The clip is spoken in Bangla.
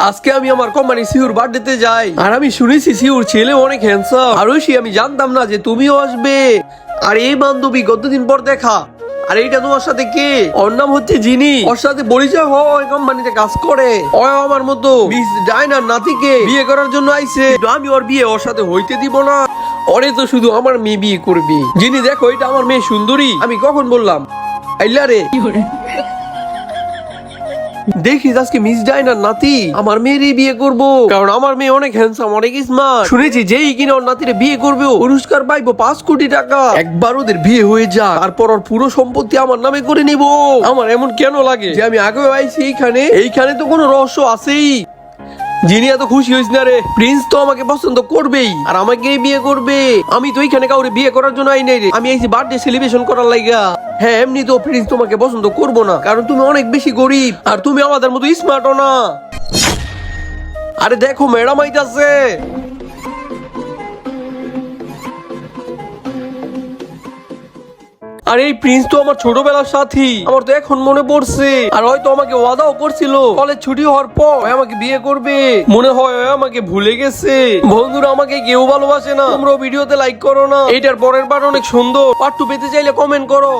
আজকে আমি আমার কোম্পানি সিউর বার্থডেতে যাই, আর আমি শুনেছি সিউর ছেলে অনেক হ্যান্ডসাম। আর ঐশী, আমি জানতাম না যে তুমিও আসবে। আর এই বান্ধবী কতদিন পর দেখা। আর এইটা তোমার সাথে কে? ওর নাম হচ্ছে জিনি। ওর সাথে পরিচয় হয় কোম্পানিতে কাজ করে। ও আমার মতো মিস ডায়নার নাতিকে বিয়ে করার জন্য আইছে। কিন্তু আমি ওর বিয়ে ওর সাথে হইতে দিব না। ওরে তো শুধু আমার মেয়ে বিয়ে করবি। জিনি দেখো, এটা আমার মেয়ে সুন্দরী। আমি কখন বললাম? আইলা রে। দেখিস আজকে মিস ডায়নার নাতি আমার মেয়েরই বিয়ে করব, কারণ আমার মেয়ে অনেক হ্যান্ডসাম, অনেক স্মার্ট। শুনেছি যেই কিনা ওর নাতিরে বিয়ে করবে পুরস্কার পাইবো 5 কোটি টাকা। একবার ওদের বিয়ে হয়ে যা, তারপর ওর পুরো সম্পত্তি আমার নামে করে নিব। আমার এমন কেন লাগে যে আমি আগেও আইছি এইখানে তো কোনো রহস্য আছেই। জিনি এত খুশি হইস না রে। প্রিন্স তো আমাকে পছন্দ করবেই, আর আমাকেই বিয়ে করবে। আমি তো এখানে কাউরে বিয়ে করার জন্য আই নাই রে। আমি আইছি বার্থডে সেলিব্রেশন করার লাইগা। হ্যাঁ, এমনি তো প্রিন্স তোমাকে পছন্দ করবো না, কারণ তুমি অনেক বেশি গরিব, আর তুমি আমাদের মতো স্মার্টও না। আরে দেখো, ম্যাডাম আইতাছে। আর এই প্রিন্স তো আমার ছোটবেলার সাথী। আমার তো এখন মনে পড়ছে। আর হয়তো আমাকে ওয়াদাও করছিল কলেজ ছুটি হওয়ার পর আমাকে বিয়ে করবে। মনে হয় আমাকে ভুলে গেছে। বন্ধুরা, আমাকে কেউ ভালোবাসে না। তোমরা ভিডিওতে লাইক করো না। এটার পরের পার্ট অনেক সুন্দর। পার্ট 2 পেতে চাইলে কমেন্ট করো।